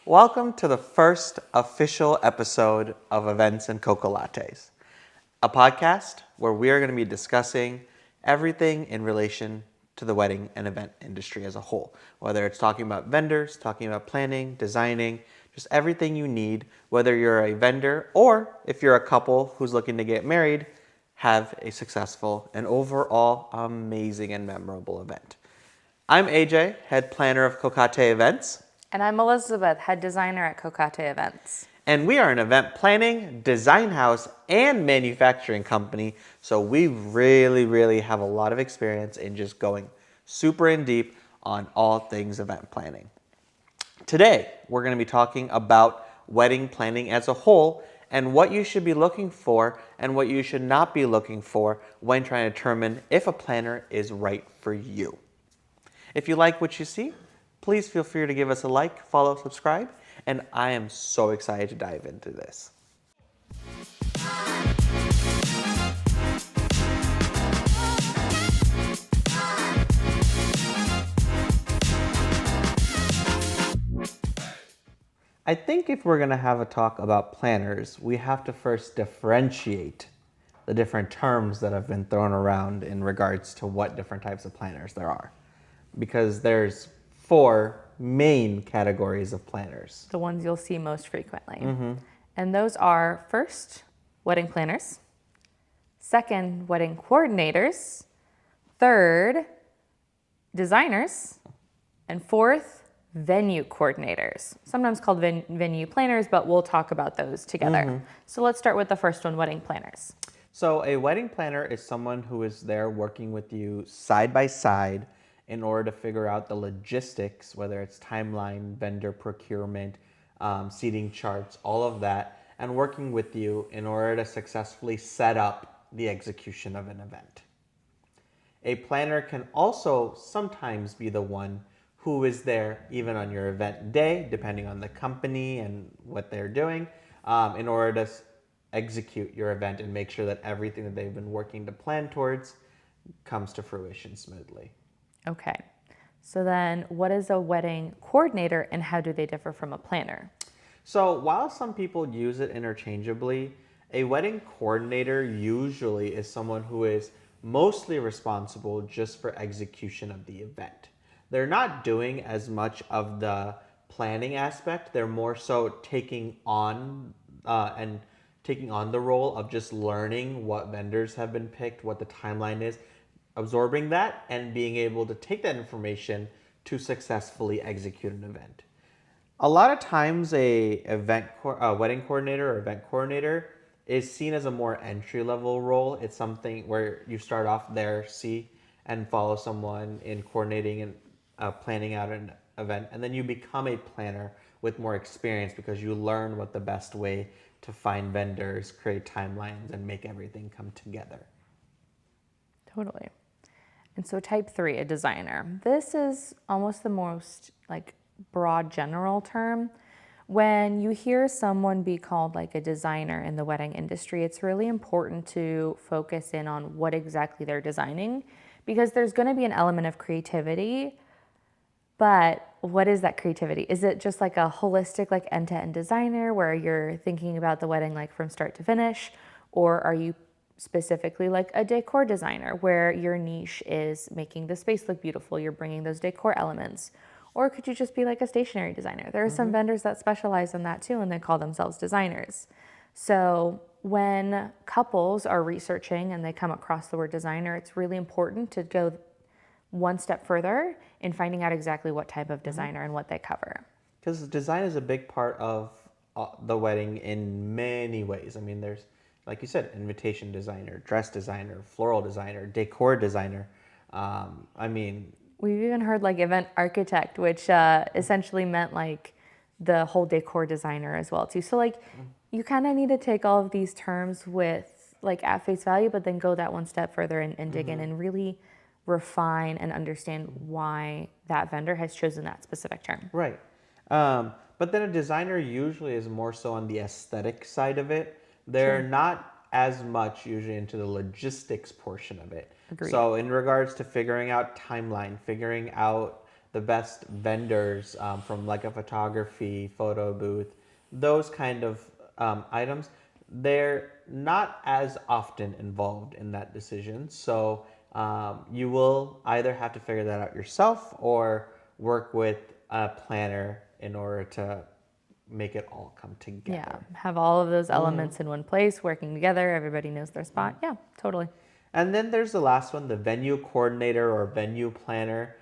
Welcome to the first official episode of Events Koka-lattes, a podcast where we are going to be discussing everything in relation to the wedding and event industry as a whole. Whether it's talking about vendors, talking about planning, designing, just everything you need, whether you're a vendor or if you're a couple who's looking to get married, have a successful and overall amazing and memorable event. I'm AJ, head planner of Koka-latte Events. And I'm Elizabeth, head designer at Koka-latte Events. And we are an event planning, design house, and manufacturing company. So we really have a lot of experience in just going super in deep on all things event planning. Today, we're going to be talking about wedding planning as a whole and what you should be looking for and what you should not be looking for when trying to determine if a planner is right for you. If you like what you see, please feel free to give us a like, follow, subscribe, and I am so excited to dive into this. I think if we're going to have a talk about planners, we have to first differentiate the different terms that have been thrown around in regards to what different types of planners there are. Because there's 4 main categories of planners. The ones you'll see most frequently. And those are first, wedding planners. Second, wedding coordinators. Third, designers. And fourth, venue coordinators. Sometimes called venue planners, but we'll talk about those together. So let's start with the first one, wedding planners. So a wedding planner is someone who is there working with you side by side in order to figure out the logistics, whether it's timeline, vendor procurement, seating charts, all of that, and working with you in order to successfully set up the execution of an event. A planner can also sometimes be the one who is there even on your event day, depending on the company and what they're doing, in order to execute your event and make sure that everything that they've been working to plan towards comes to fruition smoothly. Okay. So then what is a wedding coordinator and how do they differ from a planner? So while some people use it interchangeably, a wedding coordinator usually is someone who is mostly responsible just for execution of the event. They're not doing as much of the planning aspect. They're more so taking on the role of just learning what vendors have been picked, what the timeline is, absorbing that, and being able to take that information to successfully execute an event. A lot of times, a wedding coordinator or event coordinator is seen as a more entry level role. It's something where you start off there, see and follow someone in coordinating and planning out an event, and then you become a planner with more experience because you learn what the best way to find vendors, create timelines, and make everything come together. Totally. And so type 3, a designer. This is almost the most broad general term. When you hear someone be called like a designer in the wedding industry, it's really important to focus in on what exactly they're designing because there's going to be an element of creativity. But what is that creativity? Is it just like a holistic, like end-to-end designer where you're thinking about the wedding like from start to finish? Or are you specifically like a decor designer where your niche is making the space look beautiful? You're bringing those decor elements. Or could you just be like a stationery designer? There are some vendors that specialize in that too, and they call themselves designers. So when couples are researching and they come across the word designer, it's really important to go one step further in finding out exactly what type of designer and what they cover. Because design is a big part of the wedding in many ways. I mean, there's, like you said, invitation designer, dress designer, floral designer, decor designer. We've even heard like event architect, which essentially meant like the whole decor designer as well too. So like you kind of need to take all of these terms with like at face value, but then go that one step further and dig in and really refine and understand why that vendor has chosen that specific term. Right. But then a designer usually is more so on the aesthetic side of it. They're not as much usually into the logistics portion of it. Agreed. So in regards to figuring out timeline, figuring out the best vendors from like a photography, photo booth, those kind of items, they're not as often involved in that decision. So you will either have to figure that out yourself or work with a planner in order to make it all come Yeah, together. have all of those elements in one place, working together, everybody knows their spot. Yeah, totally. And then there's the last one, the venue coordinator or venue planner,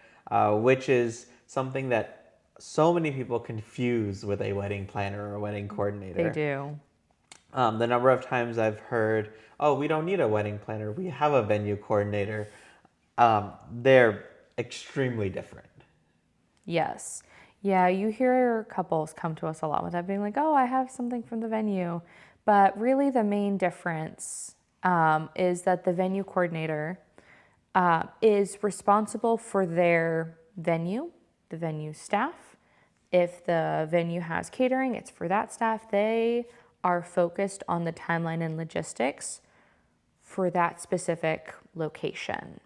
which is something that so many people confuse with a wedding planner or a wedding They coordinator. do. The number of times I've heard, oh, we don't need a wedding planner, we have a venue coordinator. They're extremely different. Yes. Yeah, you hear couples come to us a lot with that being like, oh, I have something from the venue. But really, the main difference is that the venue coordinator is responsible for their venue, the venue staff. If the venue has catering, it's for that staff. They are focused on the timeline and logistics for that specific location.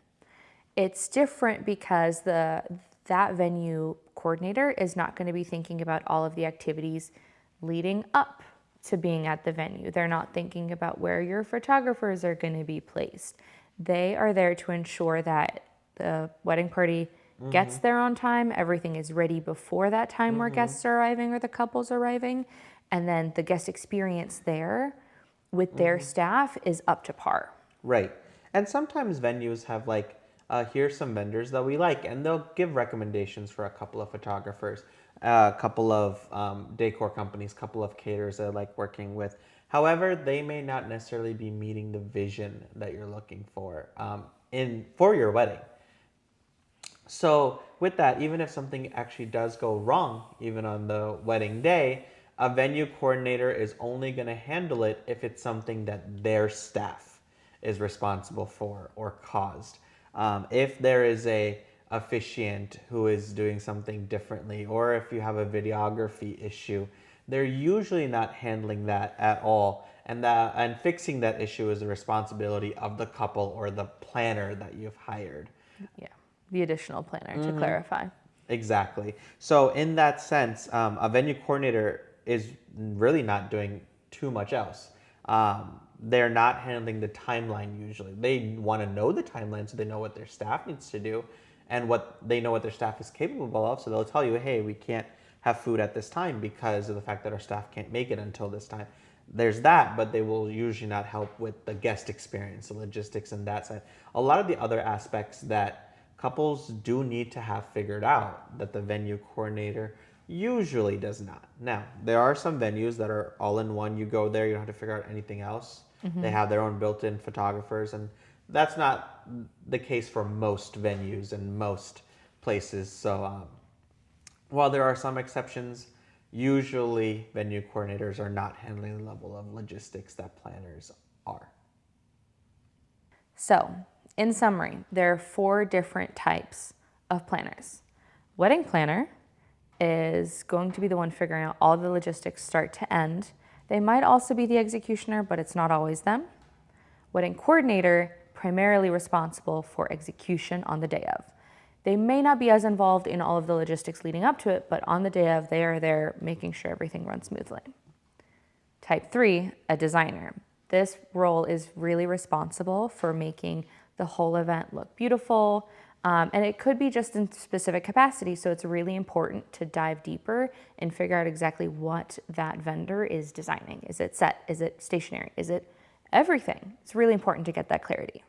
It's different because that venue coordinator is not going to be thinking about all of the activities leading up to being at the venue. They're not thinking about where your photographers are going to be placed. They are there to ensure that the wedding party gets there on time, everything is ready before that time where guests are arriving or the couple's arriving, and then the guest experience there with their staff is up to par. Right. And sometimes venues have like, here's some vendors that we like, and they'll give recommendations for a couple of photographers, a couple of decor companies, couple of caterers that I like working with. However, they may not necessarily be meeting the vision that you're looking for for your wedding. So with that, even if something actually does go wrong, even on the wedding day, a venue coordinator is only going to handle it if it's something that their staff is responsible for or caused. If there is a officiant who is doing something differently, or if you have a videography issue, they're usually not handling that at all. And fixing that issue is the responsibility of the couple or the planner that you've hired. Yeah, the additional planner to clarify. Exactly. So in that sense, a venue coordinator is really not doing too much else. They're not handling the timeline usually. They want to know the timeline so they know what their staff needs to do and what they know what their staff is capable of. So they'll tell you, hey, we can't have food at this time because of the fact that our staff can't make it until this time. There's that, but they will usually not help with the guest experience, the logistics, and that side. A lot of the other aspects that couples do need to have figured out that the venue coordinator usually does not. Now, there are some venues that are all in one. You go there, you don't have to figure out anything else. They have their own built in photographers, and that's not the case for most venues and most places. So, while there are some exceptions, usually venue coordinators are not handling the level of logistics that planners are. So, in summary, there are 4 different types of planners. Wedding planner is going to be the one figuring out all the logistics start to end. They might also be the executioner, but it's not always them. Wedding coordinator, primarily responsible for execution on the day of. They may not be as involved in all of the logistics leading up to it, but on the day of, they are there making sure everything runs smoothly. Type 3, a designer. This role is really responsible for making the whole event look beautiful, and it could be just in specific capacity, so it's really important to dive deeper and figure out exactly what that vendor is designing. Is it set? Is it stationary? Is it everything? It's really important to get that clarity.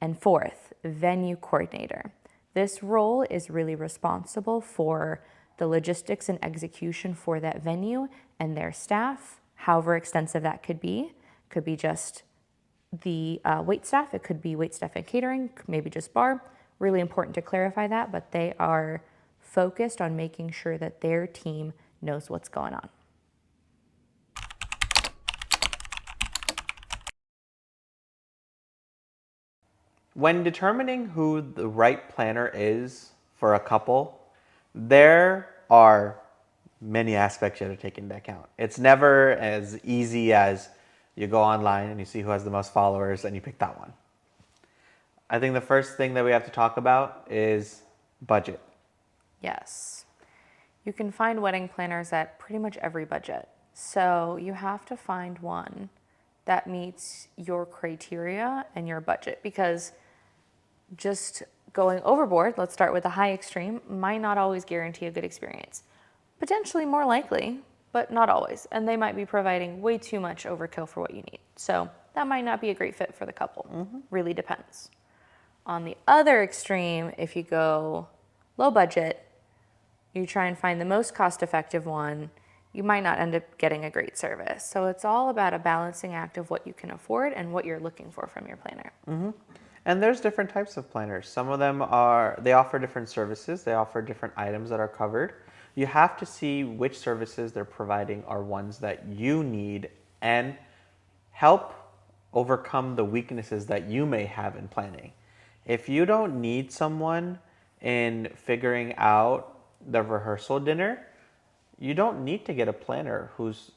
And 4th, venue coordinator. This role is really responsible for the logistics and execution for that venue and their staff, however extensive that could be. Could be just the wait staff, it could be wait staff and catering, maybe just bar. Really important to clarify that, but they are focused on making sure that their team knows what's going on. When determining who the right planner is for a couple, there are many aspects you have to take into account. It's never as easy as you go online and you see who has the most followers and you pick that one. I think the first thing that we have to talk about is budget. Yes. You can find wedding planners at pretty much every budget. So you have to find one that meets your criteria and your budget, because just going overboard, let's start with the high extreme, might not always guarantee a good experience. Potentially more likely, but not always. And they might be providing way too much overkill for what you need. So that might not be a great fit for the couple. Really depends. On the other extreme, if you go low budget, you try and find the most cost effective one, you might not end up getting a great service. So it's all about a balancing act of what you can afford and what you're looking for from your planner. And there's different types of planners. Some of them they offer different services, they offer different items that are covered. You have to see which services they're providing are ones that you need and help overcome the weaknesses that you may have in planning. If you don't need someone in figuring out the rehearsal dinner, you don't need to get a planner who's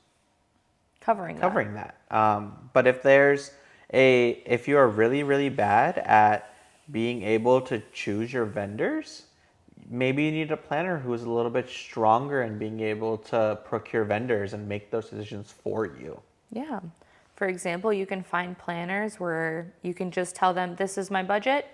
Covering that. covering that. But if you are really, really bad at being able to choose your vendors, maybe you need a planner who is a little bit stronger in being able to procure vendors and make those decisions for you. Yeah. For example, you can find planners where you can just tell them, this is my budget,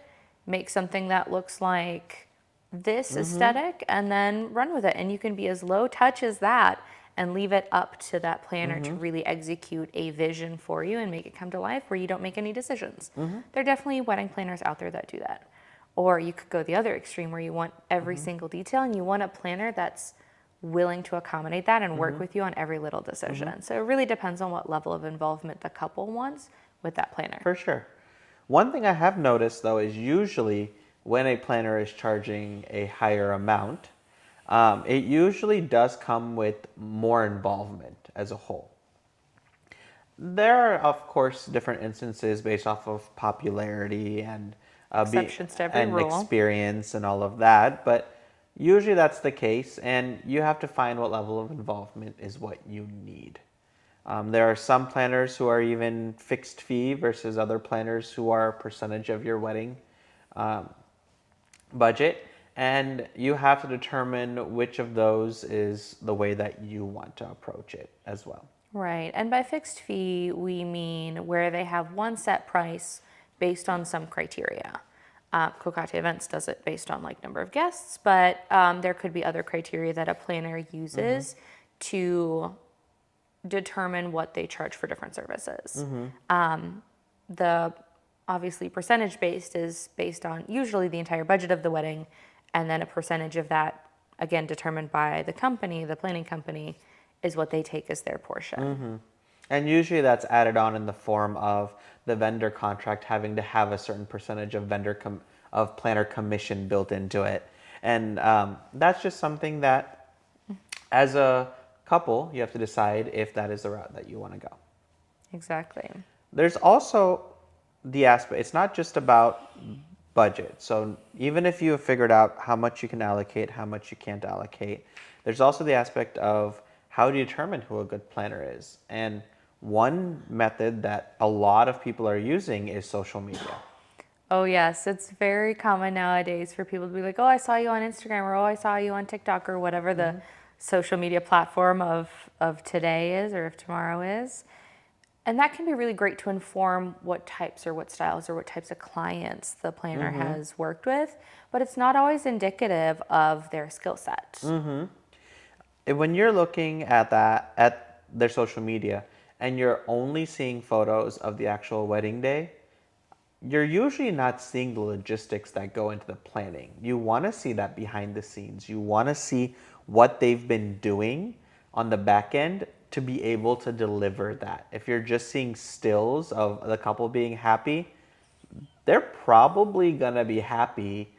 make something that looks like this aesthetic, and then run with it. And you can be as low touch as that and leave it up to that planner to really execute a vision for you and make it come to life where you don't make any decisions. There are definitely wedding planners out there that do that. Or you could go the other extreme where you want every single detail and you want a planner that's willing to accommodate that and work with you on every little decision. So it really depends on what level of involvement the couple wants with that planner. For sure. One thing I have noticed though is usually when a planner is charging a higher amount, it usually does come with more involvement as a whole. There are, of course, different instances based off of popularity and Exceptions to every rule. experience and all of that, but usually that's the case, and you have to find what level of involvement is what you need. There are some planners who are even fixed fee versus other planners who are a percentage of your wedding budget, and you have to determine which of those is the way that you want to approach it as well. Right. And by fixed fee, we mean where they have one set price based on some criteria. Koka-latte Events does it based on like number of guests, but there could be other criteria that a planner uses to determine what they charge for different services. The obviously percentage based is based on usually the entire budget of the wedding, and then a percentage of that, again determined by the company, the planning company, is what they take as their portion. And usually that's added on in the form of the vendor contract having to have a certain percentage of of planner commission built into it. And that's just something that, as a couple, you have to decide if that is the route that you want to go. Exactly. There's also the aspect, it's not just about budget. So even if you have figured out how much you can allocate, how much you can't allocate, there's also the aspect of how do you determine who a good planner is. And one method that a lot of people are using is social media. Oh, yes. It's very common nowadays for people to be like, oh, I saw you on Instagram, or oh, I saw you on TikTok, or whatever the social media platform of today is or of tomorrow is. And that can be really great to inform what types or what styles or what types of clients the planner has worked with, but it's not always indicative of their skill set. When you're looking at their social media, and you're only seeing photos of the actual wedding day, you're usually not seeing the logistics that go into the planning. You want to see that behind the scenes. You want to see what they've been doing on the back end to be able to deliver that. If you're just seeing stills of the couple being happy, they're probably going to be happy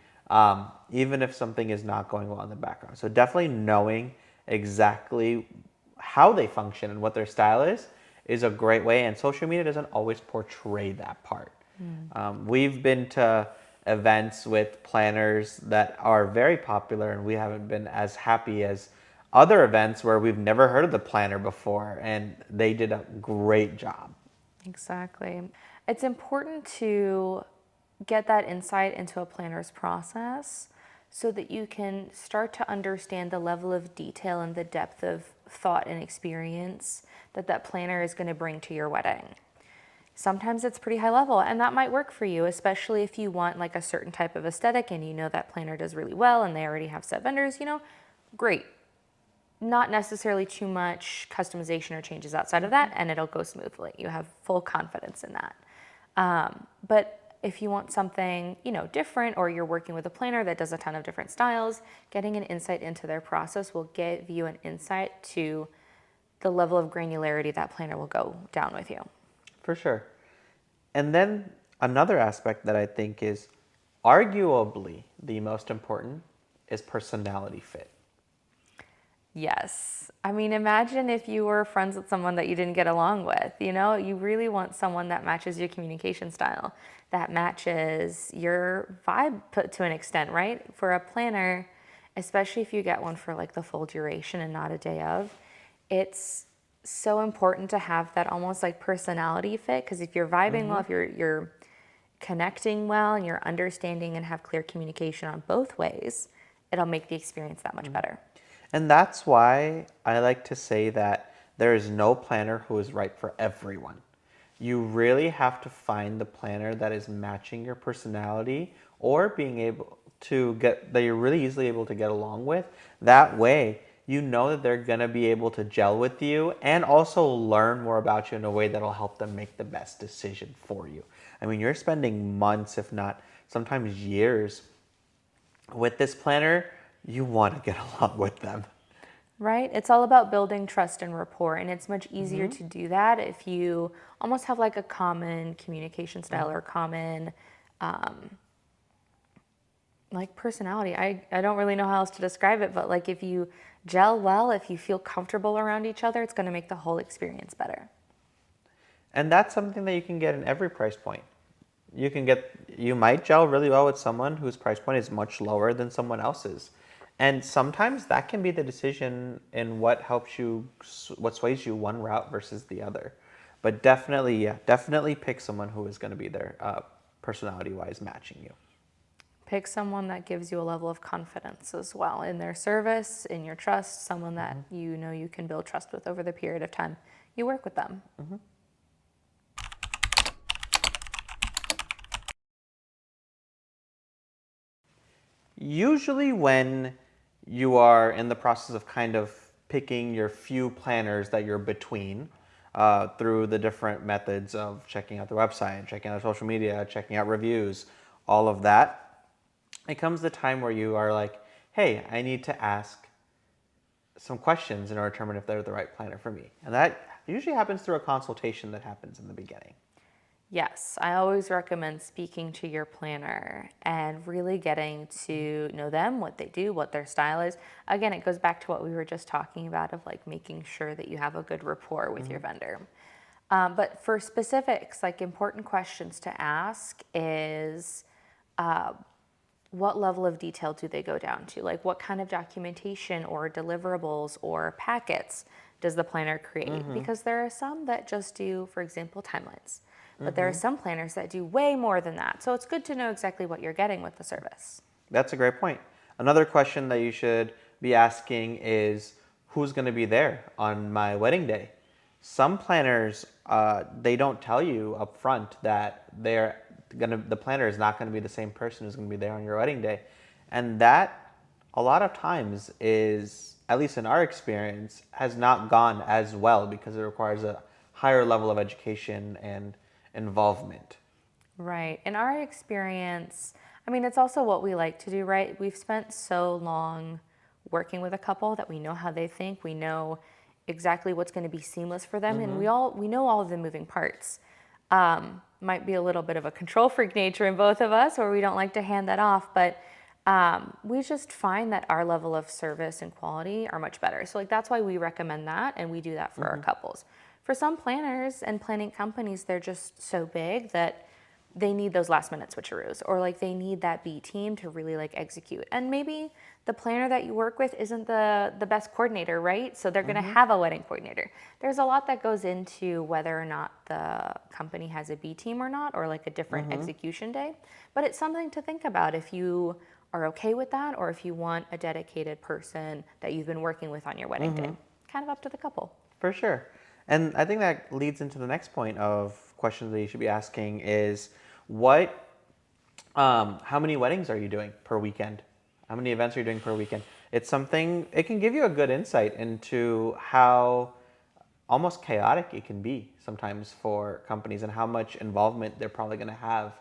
even if something is not going well in the background. So definitely knowing exactly how they function and what their style is a great way. And social media doesn't always portray that part. We've been to events with planners that are very popular, and we haven't been as happy as other events where we've never heard of the planner before, and they did a great job. Exactly. It's important to get that insight into a planner's process so that you can start to understand the level of detail and the depth of thought and experience that that planner is going to bring to your wedding. Sometimes it's pretty high level, and that might work for you, especially if you want like a certain type of aesthetic and you know that planner does really well and they already have set vendors, great. Not necessarily too much customization or changes outside of that, and it'll go smoothly. You have full confidence in that. But if you want something, different, or you're working with a planner that does a ton of different styles, getting an insight into their process will give you an insight to the level of granularity that planner will go down with you. For sure. And then another aspect that I think is arguably the most important is personality fit. Yes. I mean, imagine if you were friends with someone that you didn't get along with. You really want someone that matches your communication style, that matches your vibe to an extent, right? For a planner, especially if you get one for like the full duration and not a day of, it's so important to have that almost like personality fit. Because if you're vibing well, if you're connecting well and you're understanding and have clear communication on both ways, it'll make the experience that much better. And that's why I like to say that there is no planner who is right for everyone. You really have to find the planner that is matching your personality or being able to get that you're really easily able to get along with. That way, you know that they're going to be able to gel with you and also learn more about you in a way that'll help them make the best decision for you. I mean, you're spending months, if not sometimes years, with this planner. You want to get along with them. Right? It's all about building trust and rapport, and it's much easier to do that if you almost have like a common communication style or common like personality. I don't really know how else to describe it, but like if you gel well, if you feel comfortable around each other, it's going to make the whole experience better. And that's something that you can get in every price point. You might gel really well with someone whose price point is much lower than someone else's. And sometimes that can be the decision in what helps you, what sways you one route versus the other. But definitely, yeah, definitely pick someone who is going to be there, personality wise, matching you. Pick someone that gives you a level of confidence as well in their service, in your trust, someone that you know you can build trust with over the period of time you work with them. Usually, when you are in the process of kind of picking your few planners that you're between through the different methods of checking out the website, checking out social media, checking out reviews, all of that, it comes the time where you are like, hey, I need to ask some questions in order to determine if they're the right planner for me. And that usually happens through a consultation that happens in the beginning. Yes, I always recommend speaking to your planner and really getting to know them, what they do, what their style is. Again, it goes back to what we were just talking about of like making sure that you have a good rapport with your vendor. But for specifics, like important questions to ask is what level of detail do they go down to? Like what kind of documentation or deliverables or packets does the planner create? Because there are some that just do, for example, timelines. But there are some planners that do way more than that. So it's good to know exactly what you're getting with the service. That's a great point. Another question that you should be asking is who's going to be there on my wedding day? Some planners, they don't tell you up front that the planner is not going to be the same person who's going to be there on your wedding day. And that, a lot of times, is, at least in our experience, has not gone as well because it requires a higher level of education and involvement. Right. In our experience, I mean, it's also what we like to do, right? We've spent so long working with a couple that we know how they think. We know exactly what's going to be seamless for them, and we know all of the moving parts. Might be a little bit of a control freak nature in both of us, or we don't like to hand that off, but we just find that our level of service and quality are much better. So like that's why we recommend that, and we do that for our couples. For some planners and planning companies, they're just so big that they need those last minute switcheroos, or like they need that B team to really like execute. And maybe the planner that you work with isn't the best coordinator, right? So they're going to have a wedding coordinator. There's a lot that goes into whether or not the company has a B team or not, or like a different execution day. But it's something to think about if you are okay with that, or if you want a dedicated person that you've been working with on your wedding day. Kind of up to the couple. For sure. And I think that leads into the next point of questions that you should be asking is what, how many weddings are you doing per weekend? How many events are you doing per weekend? It's something, it can give you a good insight into how almost chaotic it can be sometimes for companies and how much involvement they're probably going to have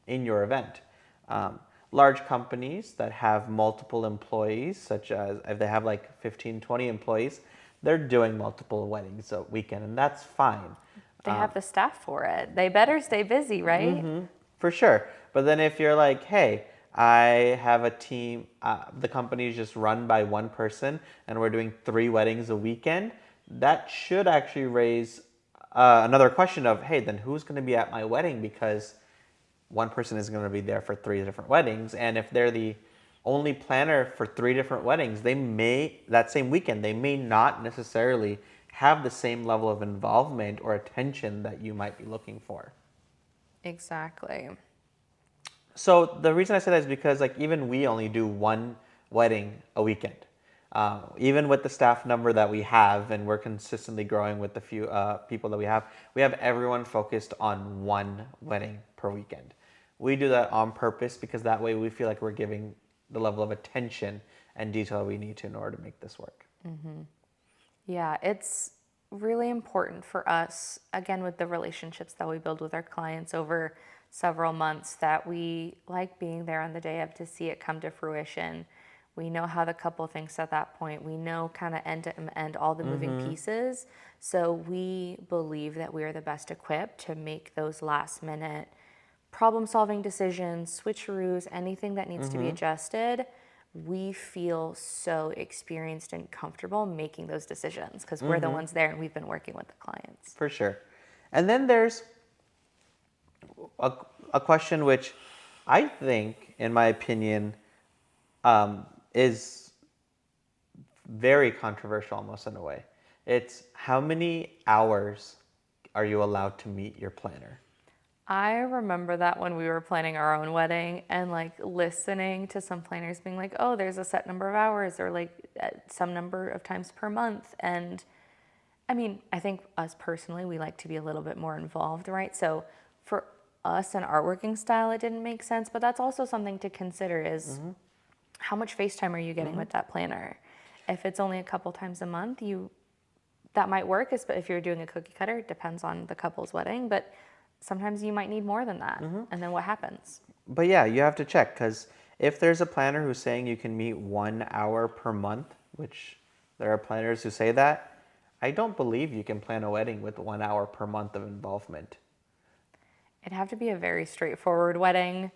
in your event. Um, Large companies that have multiple employees, such as if they have like 15, 20 employees, they're doing multiple weddings a weekend, and that's fine. They have the staff for it. They better stay busy, right? For sure. But then if you're like, hey, I have a team, the company is just run by one person and we're doing 3 weddings a weekend, that should actually raise another question of, hey, then who's going to be at my wedding? Because one person is going to be there for 3 different weddings. And if they're the only planner for 3 different weddings, they may, that same weekend, they may not necessarily have the same level of involvement or attention that you might be looking for. Exactly. So the reason I say that is because like even we only do 1 wedding a weekend. Even with the staff number that we have, and we're consistently growing with the few people that we have everyone focused on 1 wedding per weekend. We do that on purpose because that way we feel like we're giving the level of attention and detail we need to in order to make this work. Yeah, it's really important for us, again, with the relationships that we build with our clients over several months, that we like being there on the day of to see it come to fruition. We know how the couple thinks at that point. We know kind of end to end all the moving pieces. So we believe that we are the best equipped to make those last minute problem solving decisions, switcheroos, anything that needs to be adjusted. We feel so experienced and comfortable making those decisions because we're the ones there and we've been working with the clients. For sure. And then there's a, a question which I think, in my opinion, is very controversial almost in a way. It's how many hours are you allowed to meet your planner? I remember that when we were planning our own wedding and like listening to some planners being like, oh, there's a set number of hours or like some number of times per month. And I mean, I think us personally, we like to be a little bit more involved, right? So for us and our working style, it didn't make sense. But that's also something to consider is how much FaceTime are you getting with that planner? If it's only a couple times a month, that might work. But if you're doing a cookie cutter, it depends on the couple's wedding. But sometimes you might need more than that. And then what happens? But yeah, you have to check because if there's a planner who's saying you can meet 1 hour per month, which there are planners who say that, I don't believe you can plan a wedding with 1 hour per month of involvement. It'd have to be a very straightforward wedding.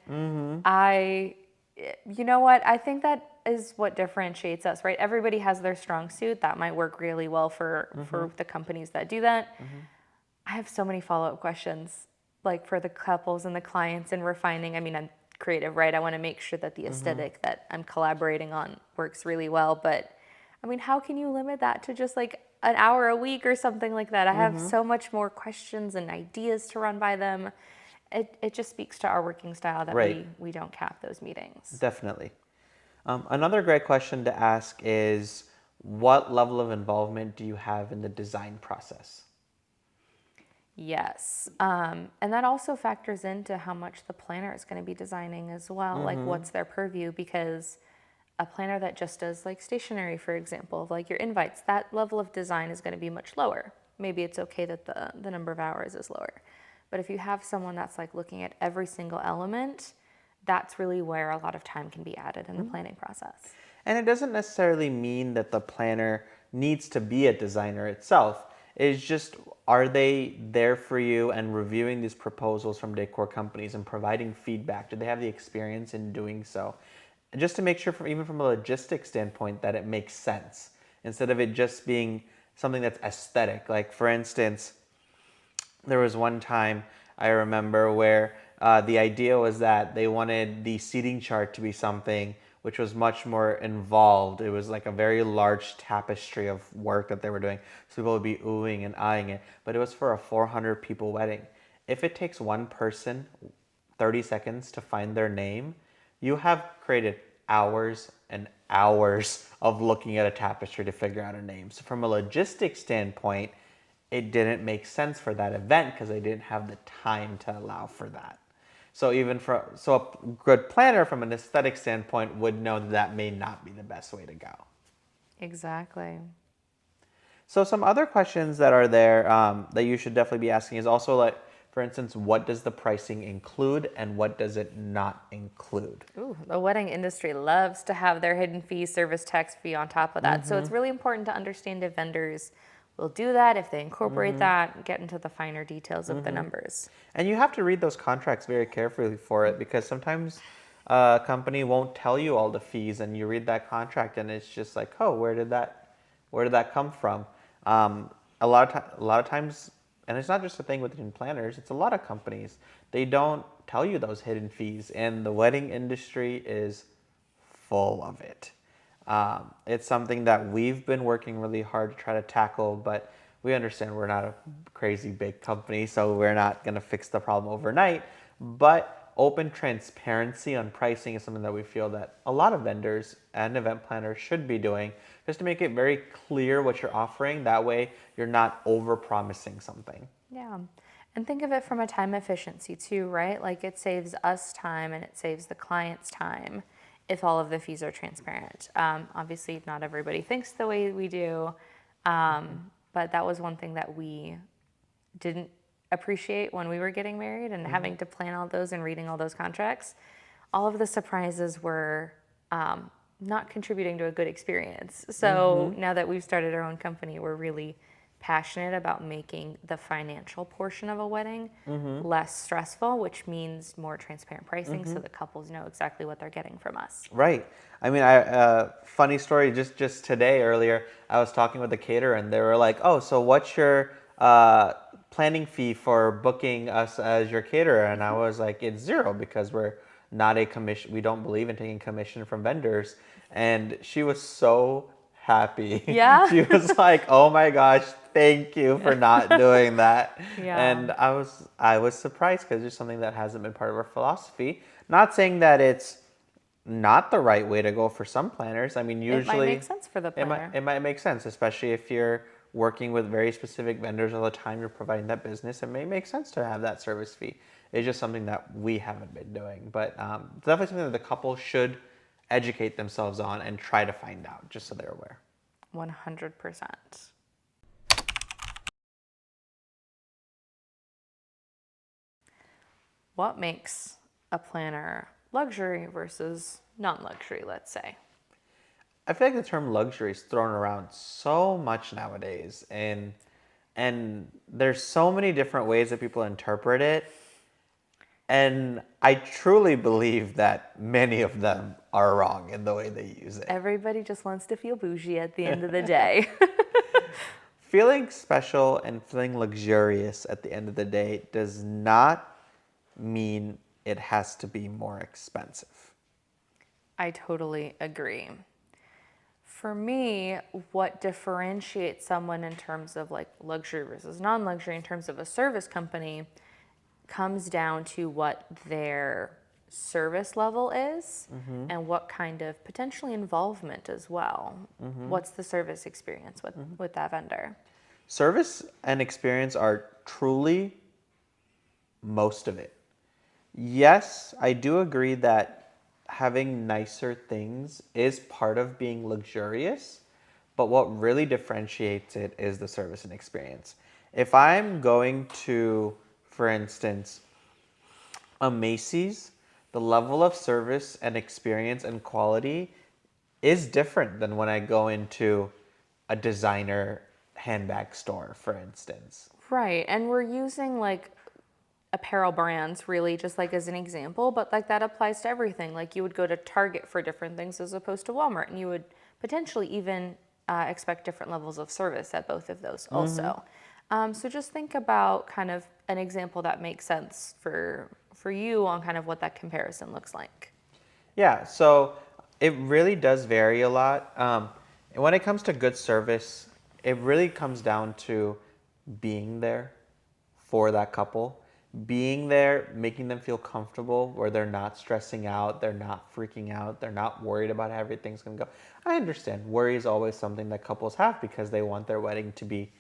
You know what? I think that is what differentiates us, right? Everybody has their strong suit. That might work really well for the companies that do that. I have so many follow-up questions, like for the couples and the clients and refining. I mean, I'm creative, right? I want to make sure that the aesthetic that I'm collaborating on works really well. But I mean, how can you limit that to just like an hour a week or something like that? I have so much more questions and ideas to run by them. It just speaks to our working style that Right. we don't cap those meetings. Definitely. Another great question to ask is what level of involvement do you have in the design process? Yes. And that also factors into how much the planner is going to be designing as well. Like, what's their purview? Because a planner that just does like stationery, for example, like your invites, that level of design is going to be much lower. Maybe it's okay that the number of hours is lower. But if you have someone that's like looking at every single element, that's really where a lot of time can be added in the planning process. And it doesn't necessarily mean that the planner needs to be a designer itself. It's just, are they there for you and reviewing these proposals from decor companies and providing feedback? Do they have the experience in doing so? Just to make sure, even from a logistics standpoint, that it makes sense instead of it just being something that's aesthetic. Like, for instance, there was one time I remember where the idea was that they wanted the seating chart to be something which was much more involved. It was like a very large tapestry of work that they were doing. So people would be oohing and eyeing it. But it was for a 400 people wedding. If it takes one person 30 seconds to find their name, you have created hours and hours of looking at a tapestry to figure out a name. So from a logistics standpoint, it didn't make sense for that event because they didn't have the time to allow for that. So a good planner from an aesthetic standpoint would know that that may not be the best way to go. Exactly. So some other questions that are there that you should definitely be asking is also like, for instance, what does the pricing include and what does it not include? Ooh, the wedding industry loves to have their hidden fee, service tax fee on top of that. So it's really important to understand if vendors will do that, if they incorporate that, get into the finer details of the numbers. And you have to read those contracts very carefully for it because sometimes a company won't tell you all the fees and you read that contract and it's just like, oh, where did that come from? A lot of times, and it's not just a thing with hidden planners, it's a lot of companies. They don't tell you those hidden fees, and the wedding industry is full of it. It's something that we've been working really hard to try to tackle, but we understand we're not a crazy big company, so we're not going to fix the problem overnight. But open transparency on pricing is something that we feel that a lot of vendors and event planners should be doing, just to make it very clear what you're offering. That way, you're not over promising something. Yeah. And think of it from a time efficiency too, right? Like it saves us time and it saves the client's time if all of the fees are transparent. Obviously, not everybody thinks the way we do, but that was one thing that we didn't appreciate when we were getting married and having to plan all those and reading all those contracts. All of the surprises were not contributing to a good experience. So now that we've started our own company, we're really passionate about making the financial portion of a wedding less stressful, which means more transparent pricing so the couples know exactly what they're getting from us. Right. I mean, funny story. Just today earlier, I was talking with the caterer, and they were like, "Oh, so what's your planning fee for booking us as your caterer?" And I was like, "It's zero because we're not a commission. We don't believe in taking commission from vendors." And she was so happy. Yeah? She was like, "Oh my gosh, thank you for not doing that." Yeah. And I was surprised because it's something that hasn't been part of our philosophy. Not saying that it's not the right way to go for some planners. I mean, It might usually make sense for the planner. it might make sense, especially if you're working with very specific vendors all the time, you're providing that business. It may make sense to have that service fee. It's just something that we haven't been doing, but it's definitely something that the couple should educate themselves on and try to find out, just so they're aware. 100%. What makes a planner luxury versus non-luxury, let's say? I feel like the term luxury is thrown around so much nowadays, and there's so many different ways that people interpret it. And I truly believe that many of them are wrong in the way they use it. Everybody just wants to feel bougie at the end of the day. Feeling special and feeling luxurious at the end of the day does not mean it has to be more expensive. I totally agree. For me, what differentiates someone in terms of like luxury versus non-luxury in terms of a service company comes down to what their service level is and what kind of potentially involvement as well. What's the service experience with that vendor? Service and experience are truly most of it. Yes, I do agree that having nicer things is part of being luxurious, but what really differentiates it is the service and experience. If I'm going to, for instance, a Macy's, the level of service and experience and quality is different than when I go into a designer handbag store, for instance. Right. And we're using like apparel brands really just like as an example, but like that applies to everything. Like you would go to Target for different things as opposed to Walmart, and you would potentially even expect different levels of service at both of those also. So just think about kind of an example that makes sense for you on kind of what that comparison looks like. Yeah, so it really does vary a lot. And when it comes to good service, it really comes down to being there for that couple. being there, making them feel comfortable where they're not stressing out, they're not freaking out, they're not worried about how everything's going to go. I understand worry is always something that couples have because they want their wedding to be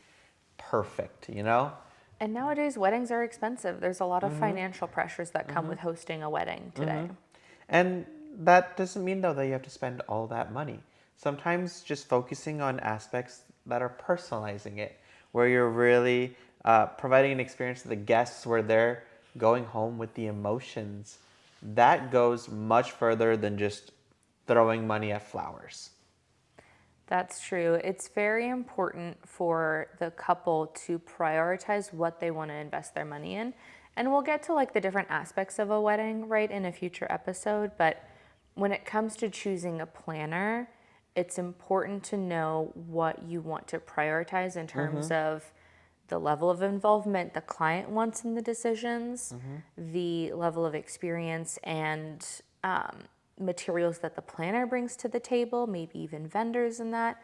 perfect, you know? And nowadays, weddings are expensive. There's a lot of financial pressures that come with hosting a wedding today. And that doesn't mean, though, that you have to spend all that money. Sometimes just focusing on aspects that are personalizing it, where you're really providing an experience to the guests where they're going home with the emotions, that goes much further than just throwing money at flowers. That's true. It's very important for the couple to prioritize what they want to invest their money in. And we'll get to like the different aspects of a wedding, right, in a future episode. But when it comes to choosing a planner, it's important to know what you want to prioritize in terms of the level of involvement the client wants in the decisions, the level of experience and materials that the planner brings to the table, maybe even vendors in that.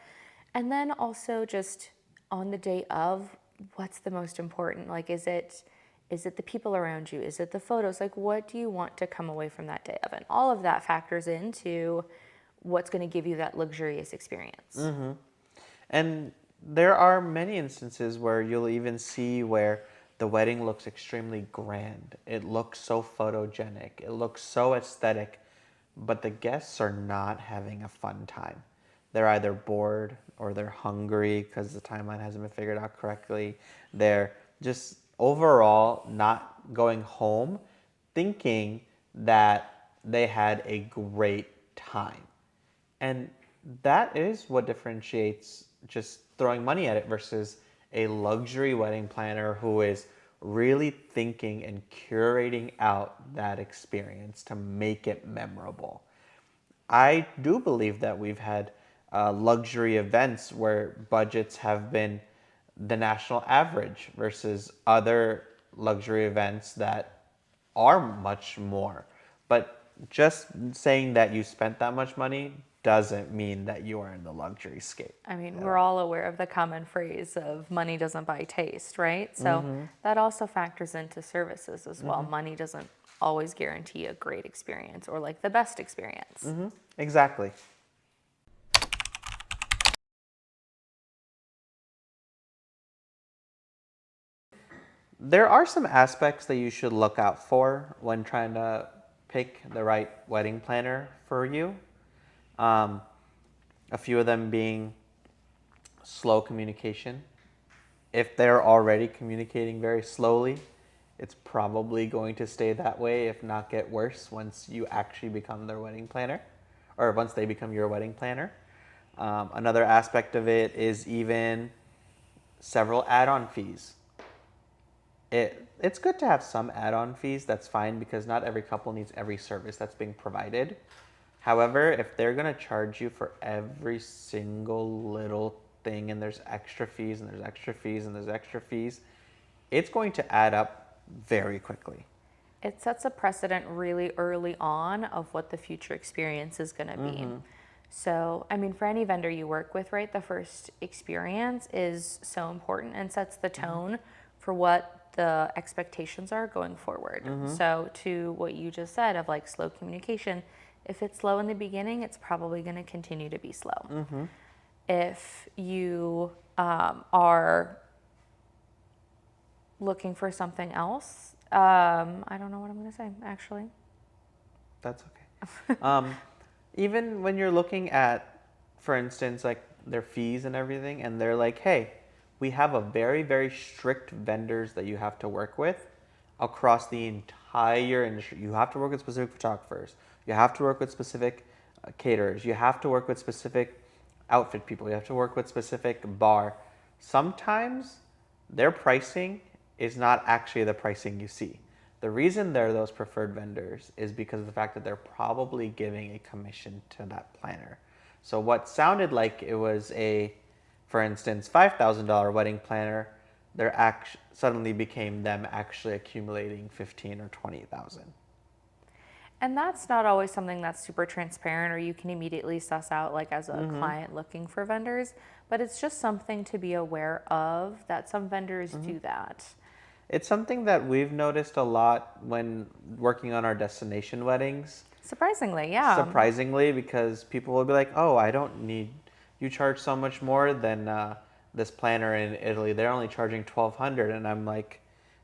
And then also just on the day of, what's the most important? Like, is it the people around you? Is it the photos? Like, what do you want to come away from that day of? And all of that factors into what's going to give you that luxurious experience. And there are many instances where you'll even see where the wedding looks extremely grand. It looks so photogenic. It looks so aesthetic, but the guests are not having a fun time. They're either bored or they're hungry because the timeline hasn't been figured out correctly. They're just overall not going home thinking that they had a great time. And that is what differentiates just throwing money at it versus a luxury wedding planner who is really thinking and curating out that experience to make it memorable. I do believe that we've had luxury events where budgets have been the national average versus other luxury events that are much more. But just saying that you spent that much money doesn't mean that you are in the luxury scape. I mean, we're all aware of the common phrase of money doesn't buy taste, right? So that also factors into services as well. Money doesn't always guarantee a great experience or like the best experience. Exactly. There are some aspects that you should look out for when trying to pick the right wedding planner for you. Um, a few of them being slow communication. If they're already communicating very slowly, it's probably going to stay that way, if not get worse, once you actually become their wedding planner, or once they become your wedding planner. Another aspect of it is even several add-on fees. It's good to have some add-on fees. That's fine because not every couple needs every service that's being provided. However, if they're going to charge you for every single little thing and there's extra fees and there's extra fees and there's extra fees, it's going to add up very quickly. It sets a precedent really early on of what the future experience is going to be. So, I mean, for any vendor you work with, right, the first experience is so important and sets the tone for what the expectations are going forward. So, to what you just said of like slow communication, if it's slow in the beginning, it's probably going to continue to be slow. If you are looking for something else, I don't know what I'm going to say, actually. That's okay. Even when you're looking at, for instance, like their fees and everything, and they're like, hey, we have a very, very strict vendors that you have to work with across the entire industry. You have to work with specific photographers. You have to work with specific caterers. You have to work with specific outfit people. You have to work with specific bar. Sometimes their pricing is not actually the pricing you see. The reason they're those preferred vendors is because of the fact that they're probably giving a commission to that planner. So what sounded like it was a, for instance, $5,000 wedding planner, suddenly became them actually accumulating 15 or 20,000. And that's not always something that's super transparent or you can immediately suss out like as a client looking for vendors, but it's just something to be aware of that some vendors do that. It's something that we've noticed a lot when working on our destination weddings. Surprisingly, yeah. Surprisingly, because people will be like, "Oh, I don't need you charge so much more than this planner in Italy. They're only charging 1,200." And I'm like,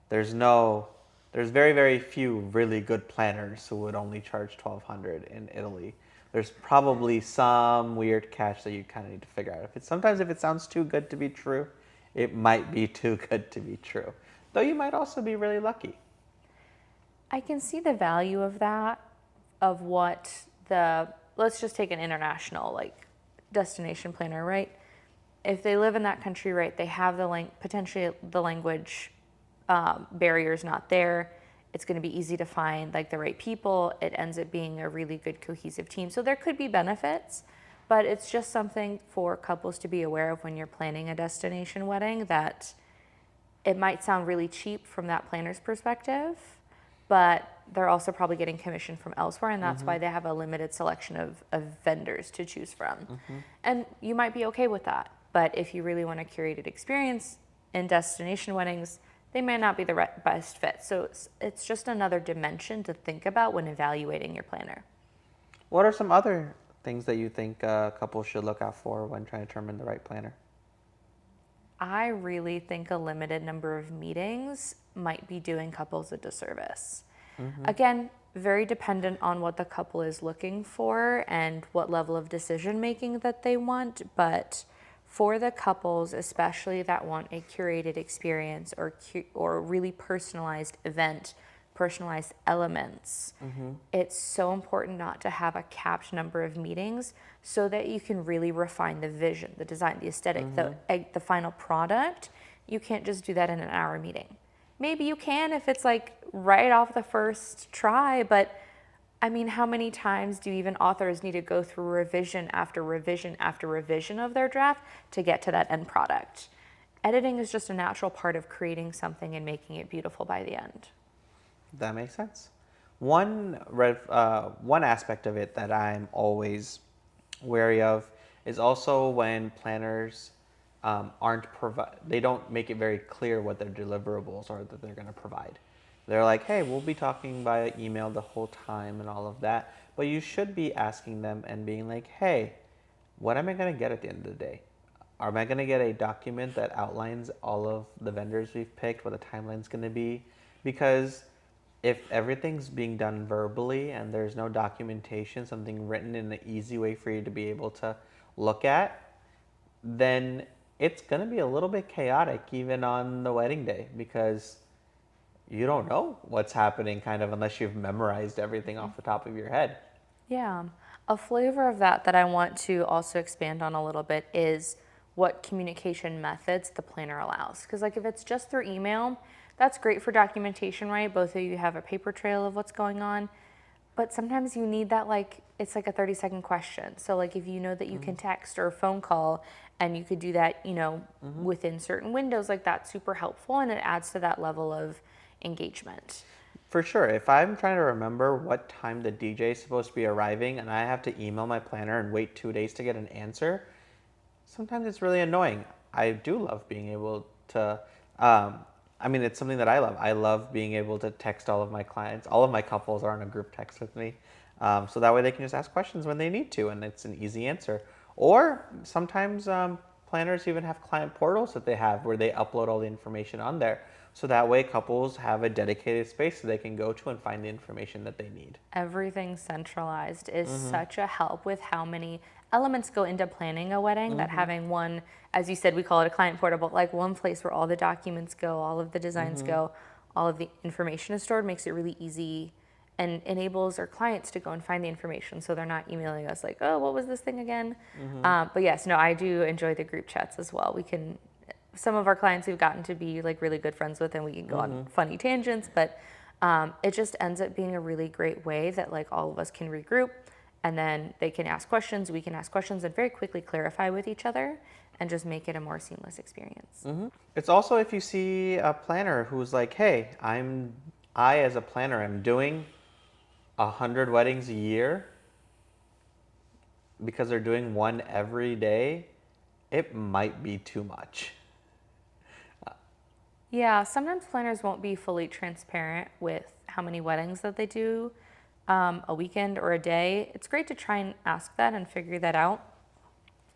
"There's no, there's very very few really good planners who would only charge 1,200 in Italy. There's probably some weird catch that you kind of need to figure out. If it's sometimes if it sounds too good to be true, it might be too good to be true. Though you might also be really lucky." I can see the value of that, of what let's just take an international like destination planner, right? If they live in that country, right, they have potentially the language barriers not there. It's going to be easy to find like the right people. It ends up being a really good cohesive team. So there could be benefits, but it's just something for couples to be aware of when you're planning a destination wedding, that it might sound really cheap from that planner's perspective, but they're also probably getting commission from elsewhere, and that's why they have a limited selection of vendors to choose from. And you might be okay with that, but if you really want a curated experience in destination weddings, they may not be the best fit. So it's just another dimension to think about when evaluating your planner. What are some other things that you think couples should look out for when trying to determine the right planner? I really think a limited number of meetings might be doing couples a disservice. Again, very dependent on what the couple is looking for and what level of decision making that they want. But for the couples, especially that want a curated experience or really personalized event, personalized elements, it's so important not to have a capped number of meetings so that you can really refine the vision, the design, the aesthetic, the final product. You can't just do that in an hour meeting. Maybe you can if it's like right off the first try, but I mean, how many times do even authors need to go through revision after revision after revision of their draft to get to that end product? Editing is just a natural part of creating something and making it beautiful by the end. That makes sense. One aspect of it that I'm always wary of is also when planners they don't make it very clear what their deliverables are that they're going to provide. They're like, "Hey, we'll be talking via email the whole time and all of that," but you should be asking them and being like, "Hey, what am I going to get at the end of the day? Am I going to get a document that outlines all of the vendors we've picked, what the timeline's going to be?" Because if everything's being done verbally and there's no documentation, something written in an easy way for you to be able to look at, then it's going to be a little bit chaotic even on the wedding day because you don't know what's happening kind of unless you've memorized everything off the top of your head. Yeah. A flavor of that I want to also expand on a little bit is what communication methods the planner allows. Because, like, if it's just through email, that's great for documentation, right? Both of you have a paper trail of what's going on. But sometimes you need that, like, it's like a 30-second question. So, like, if you know that you can text or phone call and you could do that, within certain windows, like, that's super helpful and it adds to that level of engagement. For sure. If I'm trying to remember what time the DJ is supposed to be arriving and I have to email my planner and wait 2 days to get an answer, sometimes it's really annoying. I do love being able to, it's something that I love. I love being able to text all of my clients. All of my couples are on a group text with me. So that way they can just ask questions when they need to and it's an easy answer. Or sometimes planners even have client portals that they have where they upload all the information on there. So that way couples have a dedicated space so they can go to and find the information that they need. Everything centralized is such a help with how many elements go into planning a wedding, that having one, as you said, we call it a client portal, but like one place where all the documents go, all of the designs go, all of the information is stored, makes it really easy and enables our clients to go and find the information so they're not emailing us like, oh, what was this thing again? But yes, no, I do enjoy the group chats as well. Some of our clients we've gotten to be like really good friends with and we can go on funny tangents, but it just ends up being a really great way that like all of us can regroup and then they can ask questions, we can ask questions and very quickly clarify with each other and just make it a more seamless experience. It's also if you see a planner who's like, "Hey, I as a planner am doing 100 weddings a year," because they're doing one every day, it might be too much. Yeah, sometimes planners won't be fully transparent with how many weddings that they do a weekend or a day. It's great to try and ask that and figure that out.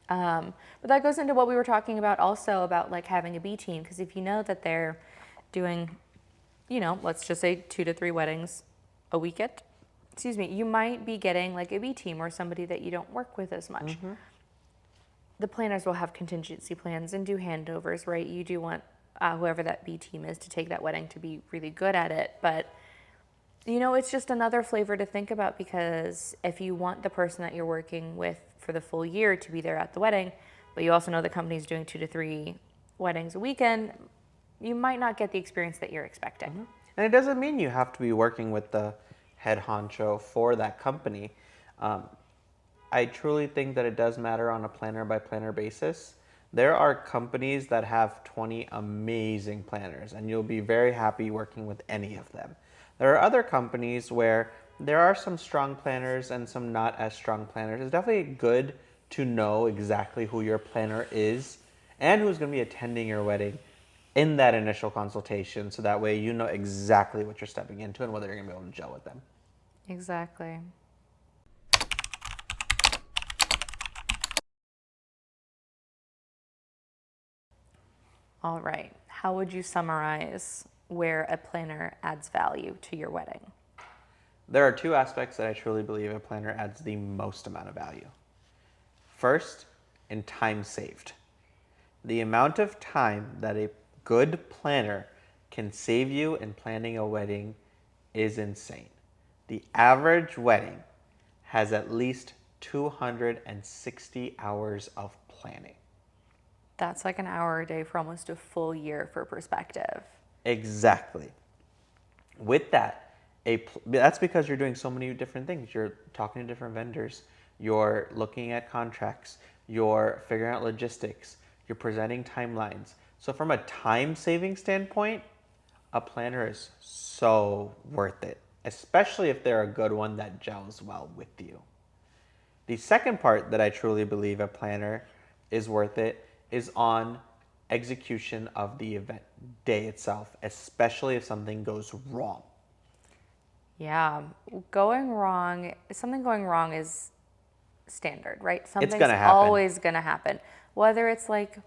But that goes into what we were talking about also about like having a B team, because if you know that they're doing, let's just say 2 to 3 weddings a weekend, excuse me, you might be getting like a B team or somebody that you don't work with as much. The planners will have contingency plans and do handovers, right? You do want whoever that B team is to take that wedding to be really good at it. But, it's just another flavor to think about, because if you want the person that you're working with for the full year to be there at the wedding, but you also know the company's doing 2 to 3 weddings a weekend, you might not get the experience that you're expecting. And it doesn't mean you have to be working with the head honcho for that company. Um, I truly think that it does matter on a planner by planner basis. There are companies that have 20 amazing planners, and you'll be very happy working with any of them. There are other companies where there are some strong planners and some not as strong planners. It's definitely good to know exactly who your planner is and who's going to be attending your wedding in that initial consultation, so that way you know exactly what you're stepping into and whether you're going to be able to gel with them. Exactly. All right. How would you summarize where a planner adds value to your wedding? There are two aspects that I truly believe a planner adds the most amount of value. First, in time saved. The amount of time that a good planner can save you in planning a wedding is insane. The average wedding has at least 260 hours of planning. That's like an hour a day for almost a full year for perspective. Exactly. With that, that's because you're doing so many different things. You're talking to different vendors, you're looking at contracts, you're figuring out logistics, you're presenting timelines. So from a time saving standpoint, a planner is so worth it, especially if they're a good one that gels well with you. The second part that I truly believe a planner is worth it is on execution of the event day itself, especially if something goes wrong. Yeah, something going wrong is standard, right? It's Something's gonna happen. always going to happen. Whether it's like,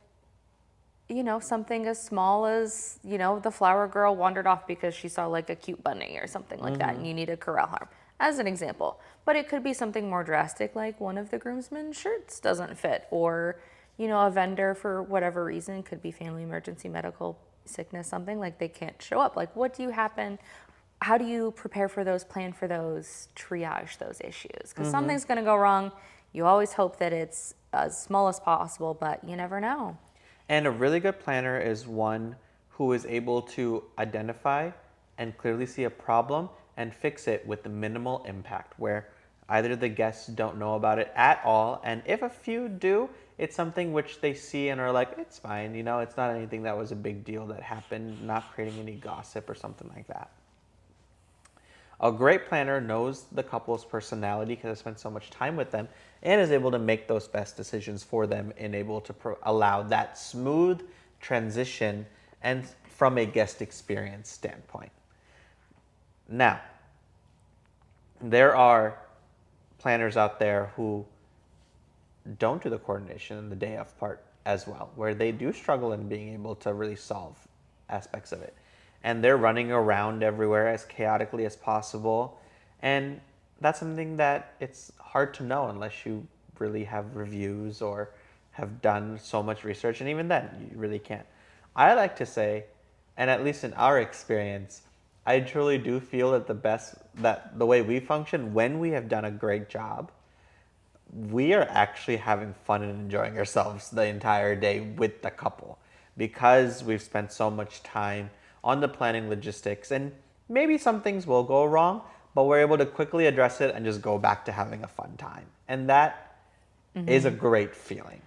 something as small as, the flower girl wandered off because she saw like a cute bunny or something like that, and you need a corral harm, as an example. But it could be something more drastic, like one of the groomsmen's shirts doesn't fit, or, a vendor for whatever reason, could be family emergency, medical sickness, something like they can't show up. Like, what do you happen? How do you prepare for those, plan for those, triage those issues? Because something's going to go wrong. You always hope that it's as small as possible, but you never know. And a really good planner is one who is able to identify and clearly see a problem and fix it with the minimal impact, where either the guests don't know about it at all, and if a few do, it's something which they see and are like, it's fine, it's not anything that was a big deal that happened, not creating any gossip or something like that. A great planner knows the couple's personality because they spent so much time with them and is able to make those best decisions for them and able to allow that smooth transition and from a guest experience standpoint. Now, there are planners out there who don't do the coordination in the day of part as well, where they do struggle in being able to really solve aspects of it. And they're running around everywhere as chaotically as possible. And that's something that it's hard to know unless you really have reviews or have done so much research. And even then, you really can't. I like to say, and at least in our experience, I truly do feel that the way we function when we have done a great job, we are actually having fun and enjoying ourselves the entire day with the couple because we've spent so much time on the planning logistics, and maybe some things will go wrong, but we're able to quickly address it and just go back to having a fun time. And that is a great feeling.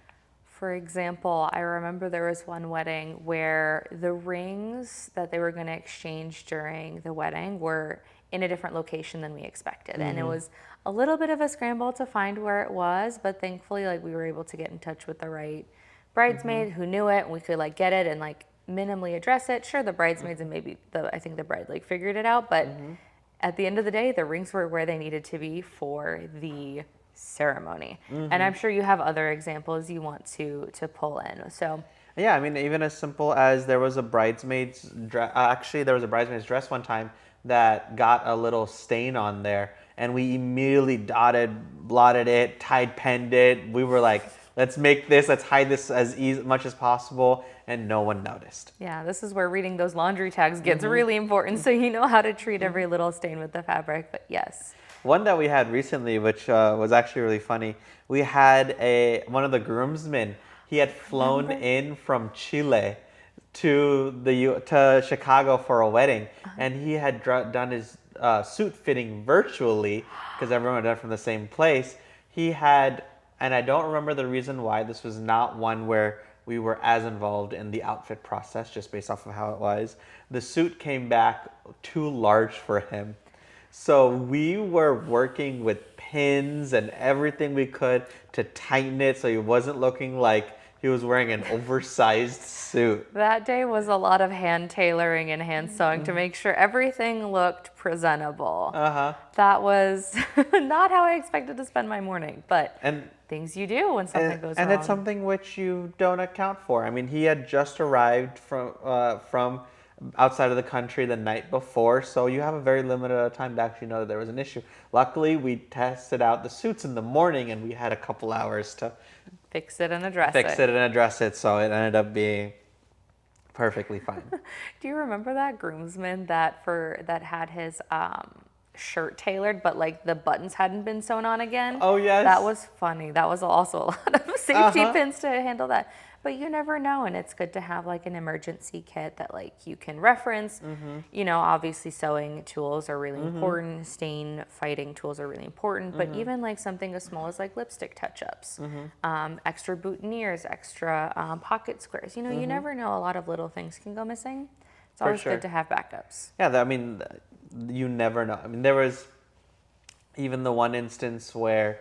For example, I remember there was one wedding where the rings that they were going to exchange during the wedding were in a different location than we expected. And it was a little bit of a scramble to find where it was, but thankfully like we were able to get in touch with the right bridesmaid who knew it, and we could like get it and like minimally address it. Sure, the bridesmaids and maybe I think the bride like figured it out, but at the end of the day, the rings were where they needed to be for the ceremony. And I'm sure you have other examples you want to pull in. So Yeah, I mean, even as simple as there was a bridesmaid's dress. Actually, there was a bridesmaid's dress one time that got a little stain on there, and we immediately blotted it, Tide penned it. We were like, let's hide this as much as possible, and no one noticed. yeah, this is where reading those laundry tags gets really important, so you know how to treat every little stain with the fabric. But yes. One that we had recently, which was actually really funny, we had one of the groomsmen. He had flown Remember? in from Chile to Chicago for a wedding, and he had done his suit fitting virtually because everyone had done it from the same place. He had, and I don't remember the reason why. This was not one where we were as involved in the outfit process, just based off of how it was. The suit came back too large for him. So we were working with pins and everything we could to tighten it so he wasn't looking like he was wearing an oversized suit. That day was a lot of hand tailoring and hand sewing to make sure everything looked presentable. Uh-huh. That was not how I expected to spend my morning, but And things you do when something goes and wrong. it's something which you don't account for. I mean, he had just arrived from outside of the country the night before, so you have a very limited time to actually know that there was an issue. Luckily, we tested out the suits in the morning, and we had a couple hours to Fix it and address fix it. it and address it, so it ended up being perfectly fine. Do you remember that groomsman that had his shirt tailored, but like the buttons hadn't been sewn on again? Oh, yes. That was funny. That was also a lot of safety Uh-huh. pins to handle that. But you never know, and it's good to have like an emergency kit that like you can reference. You know, obviously sewing tools are really important. Stain fighting tools are really important. But even like something as small as like lipstick touch-ups, extra boutonnieres, extra pocket squares. You know, you never know. A lot of little things can go missing. It's always sure. good to have backups. Yeah, I mean, you never know. I mean, there was even the one instance where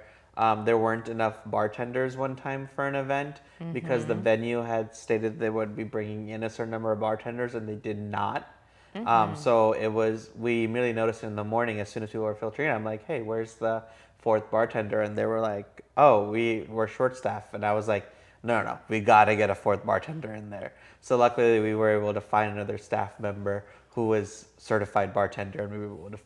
there weren't enough bartenders one time for an event because the venue had stated they would be bringing in a certain number of bartenders and they did not. So we immediately noticed in the morning as soon as people were filtering in, I'm like, hey, where's the fourth bartender? And they were like, oh, we're short staffed. And I was like, no, we got to get a fourth bartender in there. So luckily we were able to find another staff member who was certified bartender, and we were able to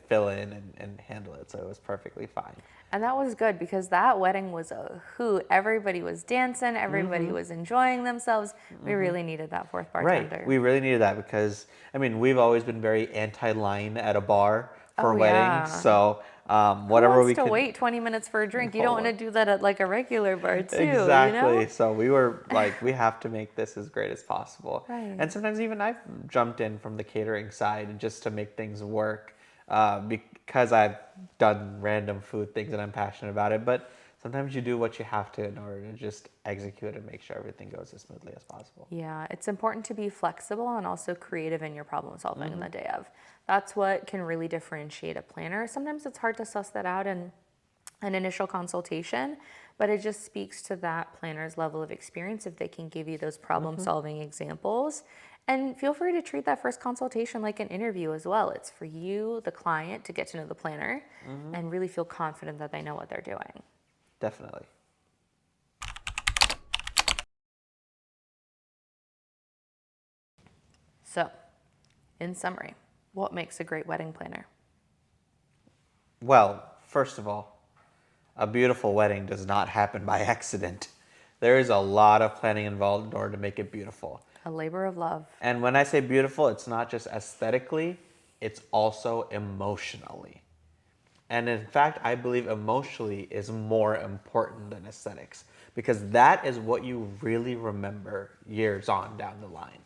fill in and handle it. So it was perfectly fine. And that was good because that wedding was a hoot. Everybody was dancing, everybody was enjoying themselves. We really needed that fourth bartender. Right. We really needed that because, I mean, we've always been very anti-line at a bar for Oh, weddings. yeah. So Who whatever wants we to could. wait 20 minutes for a drink? You don't want to Oh, do that at like a regular bar too, exactly. you know? So we were like, we have to make this as great as possible. Right. And sometimes even I've jumped in from the catering side just to make things work because I've done random food things and I'm passionate about it. But sometimes you do what you have to in order to just execute and make sure everything goes as smoothly as possible. Yeah, it's important to be flexible and also creative in your problem solving in the day of. That's what can really differentiate a planner. Sometimes it's hard to suss that out in an initial consultation, but it just speaks to that planner's level of experience if they can give you those problem solving examples. And feel free to treat that first consultation like an interview as well. It's for you, the client, to get to know the planner and really feel confident that they know what they're doing. Definitely. So, in summary, what makes a great wedding planner? Well, first of all, a beautiful wedding does not happen by accident. There is a lot of planning involved in order to make it beautiful. A labor of love. And when I say beautiful, it's not just aesthetically, it's also emotionally. And in fact, I believe emotionally is more important than aesthetics because that is what you really remember years on down the line.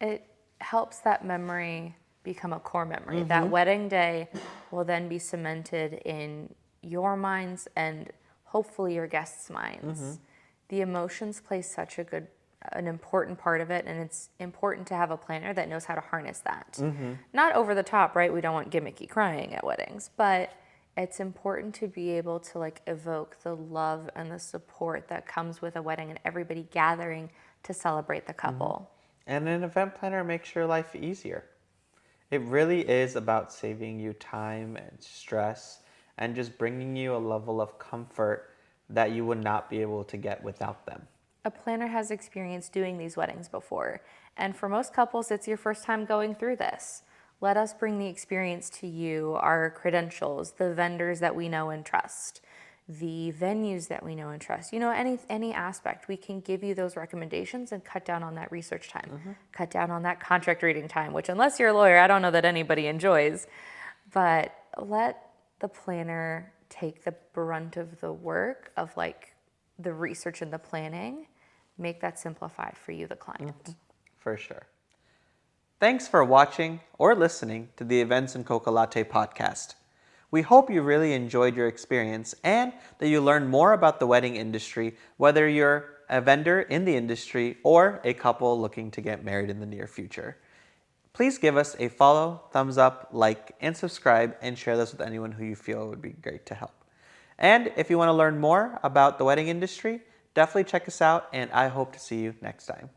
It helps that memory become a core memory. That wedding day will then be cemented in your minds and hopefully your guests' minds. The emotions play such an important part of it, and it's important to have a planner that knows how to harness that. Not over the top, right? We don't want gimmicky crying at weddings, but it's important to be able to like evoke the love and the support that comes with a wedding and everybody gathering to celebrate the couple. And an event planner makes your life easier. It really is about saving you time and stress and just bringing you a level of comfort that you would not be able to get without them. A planner has experience doing these weddings before, and for most couples, it's your first time going through this. Let us bring the experience to you, our credentials, the vendors that we know and trust, the venues that we know and trust. Any aspect, we can give you those recommendations and cut down on that research time, cut down on that contract reading time, which, unless you're a lawyer, I don't know that anybody enjoys. But let the planner take the brunt of the work of like the research and the planning, make that simplified for you, the client. For sure. Thanks for watching or listening to the Events and Koka-latte podcast. We hope you really enjoyed your experience and that you learned more about the wedding industry, whether you're a vendor in the industry or a couple looking to get married in the near future. Please give us a follow, thumbs up, like, and subscribe, and share this with anyone who you feel would be great to help. And if you want to learn more about the wedding industry, definitely check us out, and I hope to see you next time.